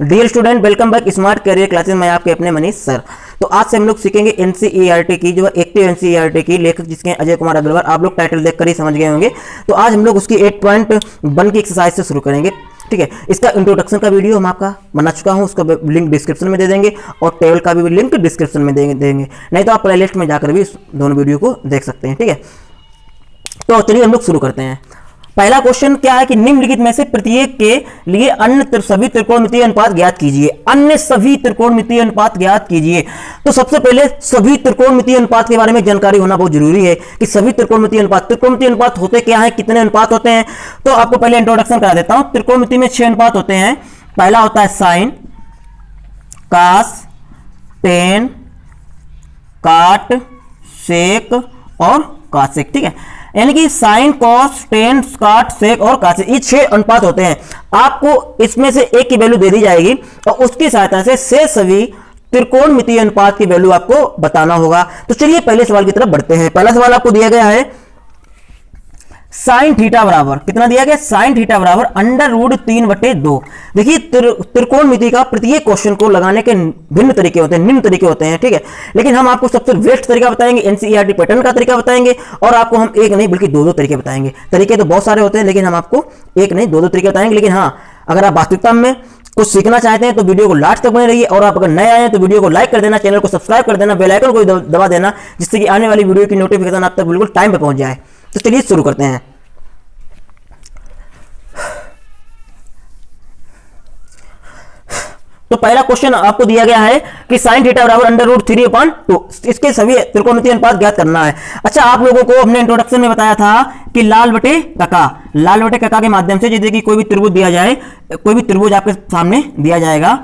Dear student, welcome back smart career classes में आपके अपने मनीष सर। तो आज से हम लोग सीखेंगे एनसीईआरटी की, जो है एक्टिव एनसीईआरटी की, लेखक जिसके अजय कुमार अग्रवाल। आप लोग टाइटल देखकर ही समझ गए होंगे। तो आज हम लोग उसकी 8.1 की एक्सरसाइज से शुरू करेंगे। ठीक है, इसका इंट्रोडक्शन का वीडियो हम आपका बना चुका हूं, उसका लिंक डिस्क्रिप्शन में दे देंगे और टेबल का भी लिंक डिस्क्रिप्शन में देंगे, नहीं तो आप प्लेलिस्ट में जाकर भी इस दोनों वीडियो को देख सकते हैं। ठीक है, तो चलिए हम लोग शुरू करते हैं। पहला क्वेश्चन क्या है कि निम्नलिखित में से प्रत्येक के लिए अन्य सभी त्रिकोणमितीय अनुपात ज्ञात कीजिए। अन्य सभी त्रिकोणमितीय अनुपात ज्ञात कीजिए। तो सबसे पहले सभी त्रिकोणमितीय अनुपात के बारे में जानकारी होना बहुत जरूरी है कि सभी त्रिकोणमितीय अनुपात होते क्या है, कितने अनुपात होते हैं। तो आपको पहले इंट्रोडक्शन करा देता हूं। त्रिकोणमिति में 6 अनुपात होते हैं। पहला होता है साइन, कास, टेन, काट, सेक और कासेक। ठीक है, यानी कि साइन, कॉस, टेन, काट, सेक और कासेक, ये 6 अनुपात होते हैं। आपको इसमें से एक की वैल्यू दे दी जाएगी और उसकी सहायता से सभी त्रिकोणमितीय अनुपात की वैल्यू आपको बताना होगा। तो चलिए पहले सवाल की तरफ बढ़ते हैं। पहला सवाल आपको दिया गया है साइन थीटा बराबर, कितना दिया गया, साइन थीटा बराबर √3/2। देखिए त्रिकोणमिति का प्रत्येक क्वेश्चन को लगाने के भिन्न तरीके होते हैं, निम्न तरीके होते हैं। ठीक है, लेकिन हम आपको सबसे बेस्ट तरीका बताएंगे, एनसीईआरटी पैटर्न का तरीका बताएंगे और आपको हम एक नहीं बल्कि दो तरीके बताएंगे। तरीके तो बहुत सारे होते हैं, लेकिन हम आपको एक नहीं दो तरीके बताएंगे। लेकिन हाँ, अगर आप वास्तविकता में कुछ सीखना चाहते हैं तो वीडियो को लास्ट तक बने रहिए और आप अगर नए आए हैं तो वीडियो को लाइक कर देना, चैनल को सब्सक्राइब कर देना, बेल आइकन को दबा देना, जिससे कि आने वाली वीडियो की नोटिफिकेशन आप तक बिल्कुल टाइम पे पहुंच जाए। तो चलिए शुरू करते हैं। तो पहला क्वेश्चन आपको दिया गया है कि sin थीटा बराबर √3/2, इसके सभी त्रिकोणमितीय अनुपात ज्ञात करना है। अच्छा, आप लोगों को हमने इंट्रोडक्शन में बताया था कि लाल बटे कका के माध्यम से, जैसे कि कोई भी त्रिभुज दिया जाए, कोई भी त्रिभुज आपके सामने दिया जाएगा,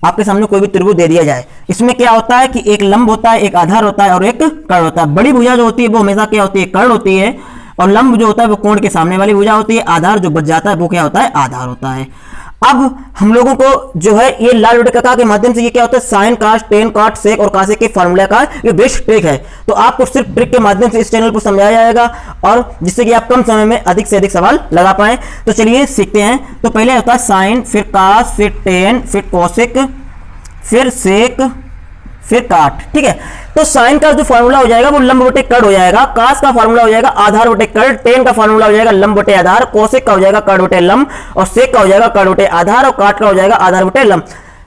आपके सामने कोई भी त्रिभुज दे दिया जाए, इसमें क्या होता है कि एक लंब होता है, एक आधार होता है और एक कर्ण होता है। बड़ी भुजा जो होती है वो हमेशा क्या होती है, कर्ण होती है, और लंब जो होता है वो कोण के सामने वाली भुजा होती है। आधार जो बच जाता है वो क्या होता है, आधार होता है। अब हम लोगों को जो है ये लाल बटे कका के माध्यम से ये क्या होता है, साइन, कास, टेन, काट, सेक और कासेक के फार्मूला का ये बेस्ट ट्रिक है। तो आपको सिर्फ ट्रिक के माध्यम से इस चैनल पर समझाया जाएगा और जिससे कि आप कम समय में अधिक से अधिक सवाल लगा पाए। तो चलिए सीखते हैं। तो पहले होता है साइन, फिर कास, फिर टेन, फिर कोसेक, फिर सेक, फिर काट। ठीक है, तो साइन का जो फार्मूला हो जाएगा वो लंब बटे कर्ण हो जाएगा, कास का फार्मूला हो जाएगा आधार बटे कर्ण, टेन का फार्मूला हो जाएगा लंब बटे आधार, कोसेक का हो जाएगा कर्ण बटे लंब और सेक का हो जाएगा कर्ण बटे आधार और काट का हो जाएगा आधार बटे लंब।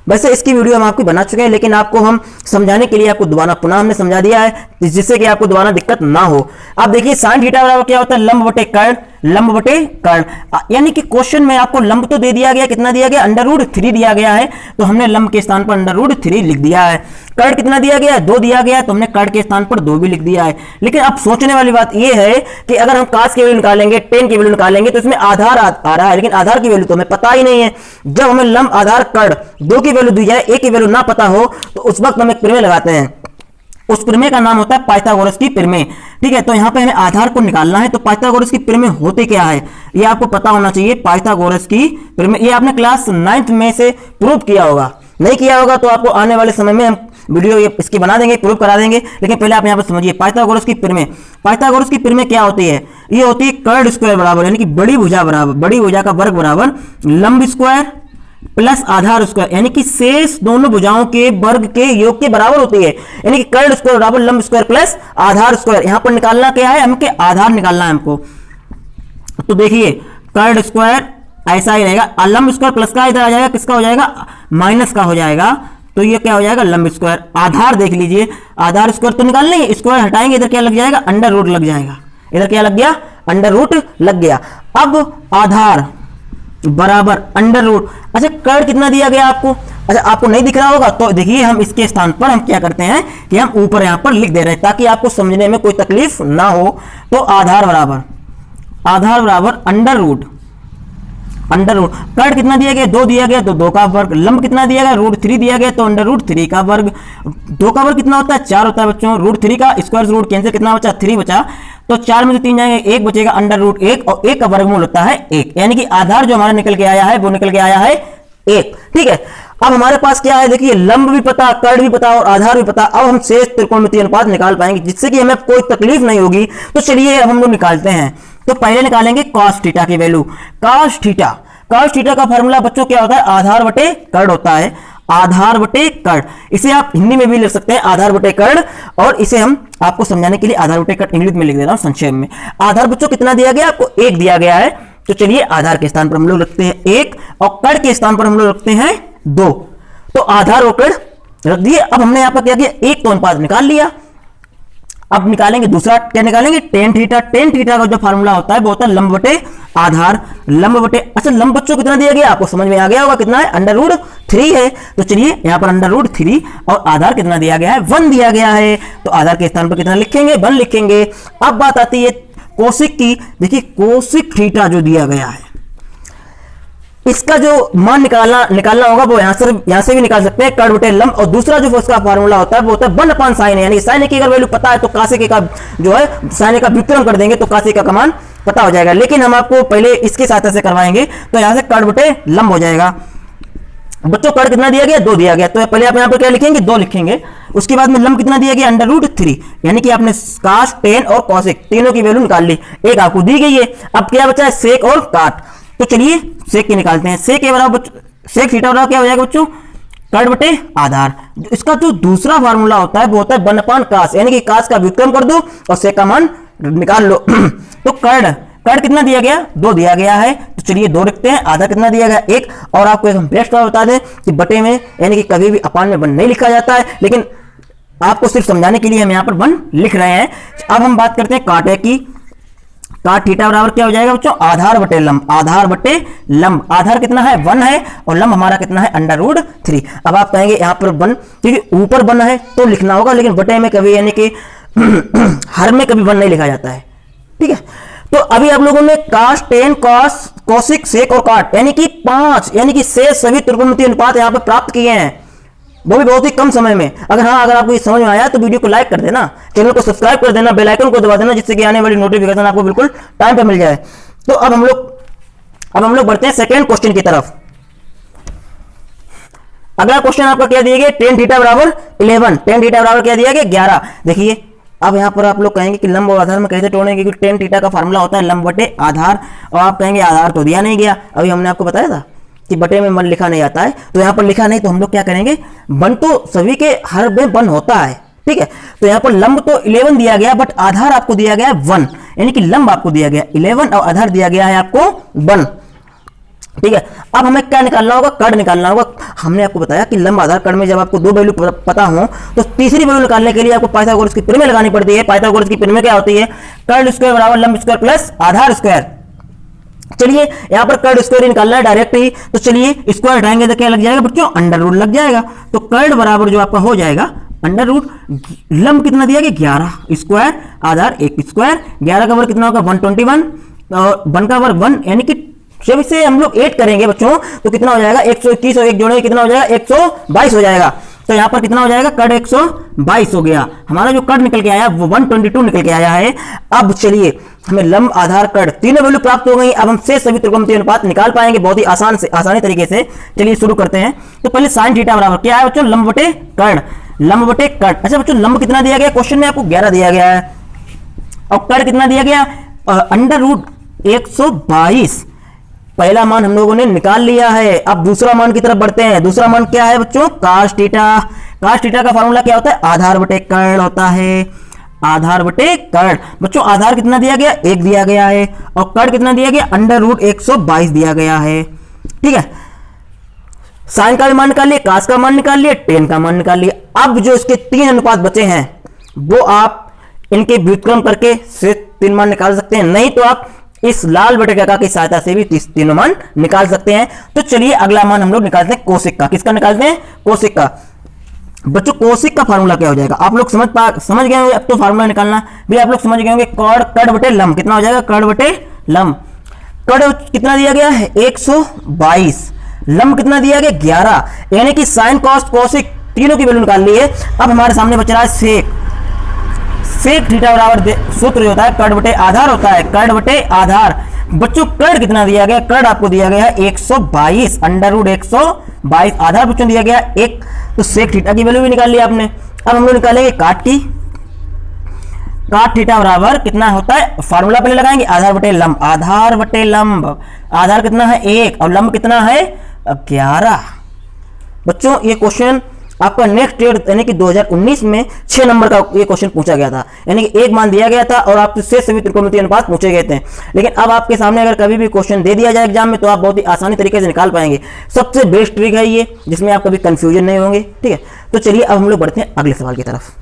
वैसे इसकी वीडियो हम आपकी बना चुके हैं, लेकिन आपको हम समझाने के लिए आपको दोबारा पुनः हमने समझा दिया है, जिससे कि आपको दोबारा दिक्कत ना हो। अब देखिए साइन थीटा बराबर क्या होता है, लंब बटे कर्ण, लंब बटे कर्ण। यानी कि क्वेश्चन में आपको लंब तो दे दिया गया, कितना दिया गया, √3 दिया गया है, तो हमने लंब के स्थान पर √3 लिख दिया है। कर्ण कितना दिया गया है, 2 दिया गया है, तो हमने कर्ण के स्थान पर 2 भी लिख दिया है। लेकिन अब सोचने वाली बात यह है कि अगर हम कास की वैल्यू निकालेंगे, टेन की वैल्यू निकालेंगे, तो इसमें आधार आ रहा है, लेकिन आधार की वैल्यू तो हमें पता ही नहीं है। जब हमें लंब, आधार, कर्ण 2 की वैल्यू दी जाए, एक की वैल्यू ना पता हो, तो उस वक्त हम एक प्रमेय लगाते हैं। उस प्रमेय का नाम होता है पाइथागोरस की प्रमेय। ठीक है, तो यहां पे हमें आधार को निकालना है। तो पाइथागोरस की प्रमेय होते क्या है ये आपको पता होना चाहिए। पाइथागोरस की प्रमेय ये आपने क्लास 9th में से प्रूव किया होगा, नहीं किया होगा तो आपको आने वाले समय में हम वीडियो इसकी बना देंगे, प्रूव करा देंगे। लेकिन पहले आप यहां पर समझिए पाइथागोरस की प्रमेय। पाइथागोरस की प्रमेय क्या होती है, ये होती है कर्ण स्क्वायर बराबर, यानी कि बड़ी भुजा बराबर, बड़ी भुजा का वर्ग बराबर लंब स्क्वायर प्लस आधार स्क्वायर, यानी कि शेष दोनों भुजाओं के वर्ग के योग के बराबर होती है। यानी कि कर्ण स्क्वायर बराबर लंब स्क्वायर प्लस आधार स्क्वायर। यहां पर निकालना क्या है, हमके आधार निकालना है हमको। तो देखिए कर्ण स्क्वायर ऐसा ही रहेगा, लंब स्क्वायर प्लस का इधर आ जाएगा, किसका हो जाएगा, माइनस का हो जाएगा, तो ये क्या हो जाएगा, लंब स्क्वायर। आधार देख लीजिए, आधार स्क्वायर तो निकाल लेंगे, स्क्वायर हटाएंगे, इधर क्या लग जाएगा, अंडर रूट लग जाएगा, इधर क्या लग गया, अंडर रूट लग गया। अब आधार बराबर अंडर रूट। अच्छा, कर्ण कितना दिया गया आपको, अच्छा आपको नहीं दिख रहा होगा तो देखिए हम इसके स्थान पर हम क्या करते हैं कि हम ऊपर यहां पर लिख दे रहे हैं ताकि आपको समझने में कोई तकलीफ ना हो। तो आधार बराबर अंडर रूट। कर्ण कितना दिया गया, 2 दिया गया तो 2 का वर्ग, लंब कितना दिया गया, √3 दिया गया तो √3 का वर्ग। 2 का वर्ग कितना होता है, 4 होता है बच्चों। √3 का स्क्वायर रूट कैंसिल, कितना बचा, 3 बचा, तो 4 में से 3 जाएंगे, 1 बचेगा, √1 और 1 का वर्गमूल होता है 1। यानी कि आधार जो हमारा निकल के आया है वो निकल के आया है 1। ठीक है, अब हमारे पास क्या है, देखिए लंब भी पता, कर्ण भी पता और आधार भी पता। अब हम शेष त्रिकोणमितीय अनुपात निकाल पाएंगे जिससे कि हमें कोई तकलीफ नहीं होगी। तो चलिए हम लोग निकालते हैं। तो पहले निकालेंगे cos थीटा की value. cos theta cos theta का फार्मूला बच्चों क्या होता है, आधार बटे कर्ण होता है, आधार बटे कर्ण। इसे आप हिंदी में भी लिख सकते हैं आधार बटे कर्ण, और इसे हम आपको समझाने के लिए आधार बटे कर्ण इंग्लिश में लिख दे रहा हूं संक्षेप में। आधार बच्चों कितना दिया गया आपको, 1 दिया गया है, तो चलिए आधार के स्थान पर हम लोग रखते हैं 1 और कर्ण के स्थान पर हम लोग रखते हैं 2। तो आधार और कर्ण रख दिए। अब हमने यहां पर क्या किया, एक तो अनुपात निकाल लिया। अब निकालेंगे दूसरा, क्या निकालेंगे, टेन थीटा। टेन थीटा का जो फार्मूला होता है वो होता है लंब बटे आधार, लंब बटे, अच्छा लंब बच्चों कितना दिया गया आपको समझ में आ गया होगा, कितना है, √3 है। तो चलिए यहां पर √3 और आधार कितना दिया गया है, 1 दिया गया है, तो आधार के स्थान पर कितना लिखेंगे, 1 लिखेंगे। अब बात आती है कोसिक की। देखिए कोसिक थीटा जो दिया गया है, इसका जो मान निकालना होगा वो यहां से भी निकाल सकते हैं, कर्ण बटे लंब। और दूसरा जो उसका फार्मूला होता है वो होता है 1/sin है, यानी sin की अगर वैल्यू पता है तो cos का जो है sin का व्युत्क्रम कर देंगे तो cos का मान पता हो जाएगा। लेकिन हम आपको पहले इसकी सहायता से करवाएंगे, तो यहां से कर्ण बटे लंब हो जाएगा। बच्चों कर्ण कितना दिया गया, 2 दिया गया, तो पहले आप यहां पर क्या लिखेंगे, 2 लिखेंगे। उसके बाद में लंब कितना दिया गया, √3, यानी कि आपने cos, tan और cosec तीनों की वैल्यू निकाल ली, एक आपको दी गई है। अब क्या बचा है, sec और काट। तो चलिए सेक के निकालते हैं। सेक के बराबर सेक थीटा बराबर क्या हो जाएगा बच्चों, कर्ण बटे आधार। इसका जो दूसरा फार्मूला होता है वो होता है 1/cos, यानी कि cos का व्युत्क्रम कर दो और सेक का मान निकाल लो। तो कर्ण कितना दिया गया, 2 दिया गया है, तो चलिए 2 रखते हैं। आधा कितना दिया गया, 1। और आपको एक हम बेस्ट बात बता दें कि बटे में यानी कि कभी भी अपान में 1 नहीं लिखा जाता है, लेकिन आपको सिर्फ समझाने के लिए हम यहाँ पर 1 लिख रहे हैं। अब हम बात करते हैं काटे की। काट थीटा बराबर क्या हो जाएगा बच्चों, आधार बटे लंब, आधार बटे लंब। आधार कितना है, 1 है, और लंब हमारा कितना है, √3। अब आप कहेंगे यहाँ पर 1, क्योंकि ऊपर 1 है तो लिखना होगा, लेकिन बटे में कभी यानी कि हर में कभी 1 नहीं लिखा जाता है, ठीक है। तो अभी आप लोगों ने cos, tan, cos, cosec, sec और काट यानी कि 5 यानी कि शेष सभी त्रिकोणमितीय अनुपात यहाँ पर प्राप्त किए हैं, वो भी बहुत ही कम समय में। अगर आपको ये समझ में आया तो वीडियो को लाइक कर देना, चैनल को सब्सक्राइब कर देना, बेल आइकन को दबा देना, जिससे कि आने वाली नोटिफिकेशन आपको बिल्कुल टाइम पे मिल जाए। तो अब हम लोग बढ़ते हैं सेकंड क्वेश्चन की तरफ। अगला क्वेश्चन आपका क्या दिया गया, tan थीटा बराबर 11, tan थीटा बराबर क्या दिया गया, 11। देखिए अब यहां पर आप लोग कहेंगे कि लंब और आधार में कैसे तोड़ेंगे, क्योंकि tan थीटा का फार्मूला होता है लंब बटे आधार, और आप कहेंगे आधार तो दिया नहीं गया, अभी हमने आपको बताया था कि बटे में 1 लिखा नहीं आता है, तो यहाँ पर लिखा नहीं, तो हम लोग क्या करेंगे, 1 तो सभी के हर में 1 होता है, ठीक है। तो यहाँ पर लंब तो 11 दिया गया, बट आधार आपको दिया गया है 1, यानी कि लंब आपको दिया गया 11 और आधार दिया गया है आपको 1, ठीक है। अब हमें क्या निकालना होगा, कर्ण निकालना होगा। हमने आपको बताया कि लंब आधार कर्ण में जब आपको 2 वैल्यू पता हो तो तीसरी वैल्यू निकालने के लिए आपको पाइथागोरस की प्रमेय लगानी पड़ती है। पाइथागोरस की प्रमेय क्या होती है, कर्ण स्क्वायर बराबर लंब स्क्वायर प्लस आधार स्क्वायर। चलिए यहां पर कर्ण स्क्वायर निकालना है डायरेक्ट ही, तो चलिए स्क्वायर हटाएंगे तो क्या लग जाएगा बच्चों, √, लग जाएगा। तो कर्ण बराबर जो आपका हो जाएगा √, लंब कितना दिया गया, 11 स्क्वायर, आधार 1 स्क्वायर, 11 का वर्ग कितना होगा 121, और 1 का वर्ग 1, यानी कि जब इसे हम लोग 8 करेंगे बच्चों तो कितना हो जाएगा, 121 और 1 जोड़ेंगे कितना हो जाएगा, 122 हो जाएगा। तो यहाँ पर कितना हो जाएगा, कर्ण 122 हो गया। हमारा जो कर्ण निकल के आया वो 122 निकल के आया है। अब चलिए हमें लंब आधार कर्ण तीनों वैल्यू प्राप्त हो गई। अब हम शेष सभी त्रिकोणमितीय अनुपात निकाल पाएंगे बहुत ही आसानी तरीके से। चलिए शुरू करते हैं। तो पहले sin थीटा बराबर क्या है बच्चों, लंब बटे कर्ण, लंब बटे कर्ण। अच्छा बच्चों लंब कितना दिया गया, क्वेश्चन में आपको 11 दिया गया है, और कर्ण कितना दिया गया, √122। पहला मान हम लोगों ने निकाल लिया है। अब दूसरा मान की तरफ बढ़ते हैं। दूसरा मान क्या है बच्चों, cos थीटा। cos थीटा का फार्मूला क्या होता है, आधार बटे कर्ण होता है, आधार बटे कर्ण। बच्चों आधार कितना दिया गया, 1 दिया गया है, और कर्ण कितना दिया गया, √122 दिया गया है, ठीक है। साइन का भी मान निकाल लिया, cos का मान निकाल लिया, tan का मान निकाल लिया। अब जो इसके 3 अनुपात बचे हैं वो आप इनके व्युत्क्रम करके सिर्फ 3 मान निकाल सकते हैं, नहीं तो आप इस लाल बटेका की सहायता से भी तीनों मान निकाल सकते हैं। तो चलिए अगला मान हम लोग निकालते हैं कोसिक का। किसका निकालते हैं, कोसिक का। बच्चों कोसिक का फार्मूला क्या हो जाएगा, आप लोग समझ गए होंगे। अब तो फार्मूला निकालना भी आप लोग समझ गए होंगे। कर्ण बटे लंब कितना हो जाएगा, कर्ण बटे लंब। कर्ण कितना दिया गया है, 122, लंब कितना दिया गया 11, यानी कि साइन कॉस कोसिक तीनों की वैल्यू निकाल ली है। अब हमारे सामने बच रहा है सेक। सेक थीटा बराबर सूत्र जो होता है कर्ण बटे आधार होता है, कर्ण बटे आधार। बच्चों कर्ण कितना दिया गया, कर्ण आपको दिया गया है 122, √122, आधार बच्चों दिया गया 1, तो सेक थीटा की वैल्यू भी निकाल लिया आपने। अब हम लोग निकालेंगे काट की। काट थीटा बराबर कितना होता है, फार्मूला पहले लगाएंगे, आधार बटे लंब, आधार बटे लंब, आधार कितना है 1 और लंब कितना है 11। बच्चों ये क्वेश्चन आपका नेक्स्ट ईयर यानी कि 2019 में 6 नंबर का ये क्वेश्चन पूछा गया था, यानी कि एक मान दिया गया था और आपसे शेष सभी त्रिकोणमितीय अनुपात पूछे गए थे। लेकिन अब आपके सामने अगर कभी भी क्वेश्चन दे दिया जाए एग्जाम में तो आप बहुत ही आसानी तरीके से निकाल पाएंगे। सबसे बेस्ट ट्रिक है ये, जिसमें आप कभी कंफ्यूजन नहीं होंगे। ठीक है, तो चलिए अब हम लोग बढ़ते हैं अगले सवाल की तरफ।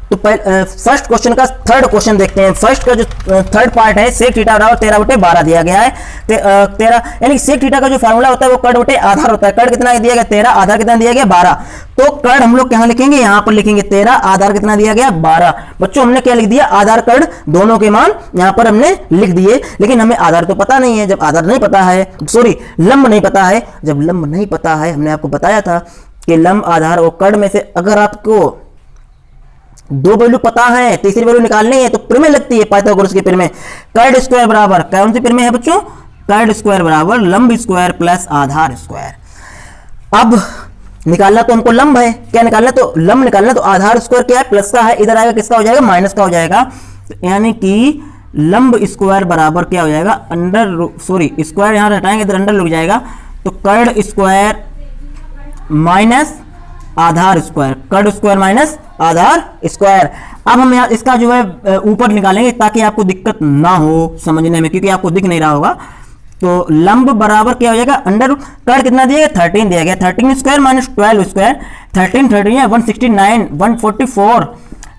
तो फर्स्ट क्वेश्चन का थर्ड क्वेश्चन देखते हैं। फर्स्ट का जो थर्ड पार्ट है, सेक थीटा बराबर 13/12 दिया गया है। 13 यानी सेक थीटा का जो फार्मूला होता है वो कर्ण बटे आधार होता है। कर्ण कितना दिया गया 13, आधार कितना दिया गया 12। तो कर्ण हम लोग कहां लिखेंगे, यहां पर लिखेंगे 13, आधार कितना दिया गया 12। बच्चों हमने क्या लिख दिया, आधार कर्ण दोनों के मान यहां पर हमने लिख दिए, लेकिन हमें आधार तो पता नहीं है। जब आधार नहीं पता है, सॉरी लंब नहीं पता है, जब लंब नहीं पता है, हमने आपको बताया था कि लंब आधार और कर्ण में से अगर आपको 2 वैल्यू पता है, तीसरी वैल्यू निकालनी है तो प्रमेय लगती है पाइथागोरस की प्रमेय। कर्ण स्क्वायर बराबर कौन सी प्रमेय है बच्चों, कर्ण स्क्वायर बराबर लंब स्क्वायर प्लस आधार स्क्वायर। अब निकालना तो हमको लंब है, क्या निकालना, तो लंब निकालना, तो आधार स्क्वायर क्या है प्लस का है, इधर आएगा किसका हो जाएगा माइनस का हो जाएगा, यानी कि लंब स्क्वायर बराबर क्या हो जाएगा स्क्वायर यहां हटाएंगे इधर अंडर लग जाएगा, तो कर्ण स्क्वायर माइनस आधार स्क्वायर, कर्ण स्क्वायर माइनस आधार स्क्वायर। अब हम यहाँ इसका जो है ऊपर निकालेंगे ताकि आपको दिक्कत ना हो समझने में, क्योंकि आपको दिख नहीं रहा होगा। तो लंब बराबर क्या हो जाएगा अंडर, कर्ण कितना दिया गया 13 दिया गया, 13 स्क्वायर माइनस 12 स्क्वायर, 13 है 169 144।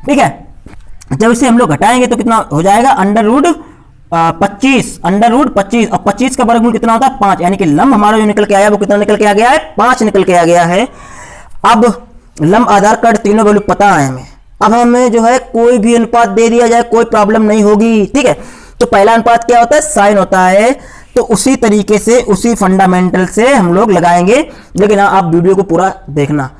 ठीक है, जब इसे हम लोग घटाएंगे तो कितना हो जाएगा अंडर रूट 25, अंडर रूट 25 और 25 का वर्गमूल कितना होता है 5, यानी कि लंब हमारा जो निकल के आया वो कितना निकल के आ गया है 5 निकल के आ गया है। अब लंब आधार कर्ण तीनों वैल्यू पता है हमें, अब हमें जो है कोई भी अनुपात दे दिया जाए कोई प्रॉब्लम नहीं होगी। ठीक है, तो पहला अनुपात क्या होता है साइन होता है, तो उसी तरीके से उसी फंडामेंटल से हम लोग लगाएंगे, लेकिन आप वीडियो को पूरा देखना।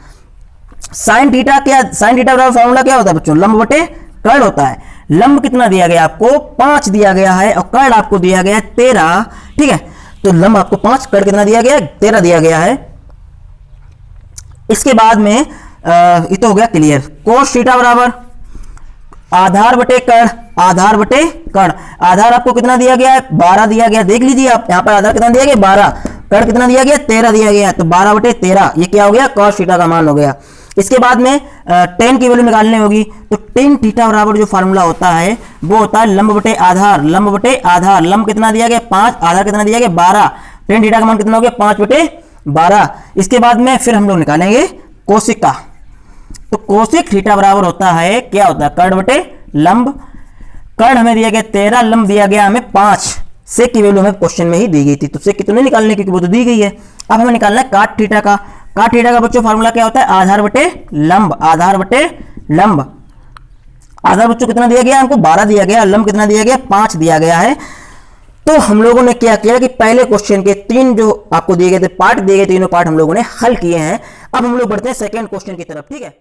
साइन थीटा बराबर फॉर्मूला क्या होता है बच्चों, लंब बटे कर्ण होता है। लंब कितना दिया गया आपको 5 दिया गया है और कर्ण आपको दिया गया है 13। ठीक है, तो लंब आपको 5, कर्ण कितना दिया गया है 13 दिया गया है। इसके बाद में ये तो हो गया क्लियर। कोस थीटा बराबर आधार बटे कर्ण, आधार बटे कर्ण, आधार आपको कितना दिया गया है 12 दिया गया, देख लीजिए आप यहाँ पर आधार कितना दिया गया 12, कर्ण कितना दिया गया 13 दिया गया, तो 12 बटे 13 ये क्या हो गया कॉस थीटा का मान हो गया। इसके बाद में tan की वैल्यू निकालनी होगी, तो tan थीटा बराबर जो फार्मूला होता है वो होता है लंब बटे आधार, लंब बटे आधार, लंब कितना दिया गया 5, आधार कितना दिया गया 12, tan थीटा का मान कितना हो गया 5 बटे 12। इसके बाद में फिर हम लोग निकालेंगे कोसिक का, तो कोसिक थीटा बराबर होता है क्या होता है कर्ण बटे लंब, कर्ण हमें दिया गया 13, लंब दिया गया हमें 5, सेक की वैल्यू हमें क्वेश्चन में ही दी गई थी, तो सेक कितने निकालने क्योंकि वो तो दी गई है। अब हमें निकालना है काट थीटा का, काट थीटा का बच्चों फार्मूला क्या होता है आधार बटे लंब, आधार बटे लंब, आधार बच्चों कितना दिया गया हमको 12 दिया गया, लंब कितना दिया गया 5 दिया गया है। तो हम लोगों ने क्या किया कि पहले क्वेश्चन के 3 जो आपको दिए गए थे पार्ट दिए गए, तीनों पार्ट हम लोगों ने हल किए हैं। अब हम लोग बढ़ते हैं सेकेंड क्वेश्चन की तरफ। ठीक है।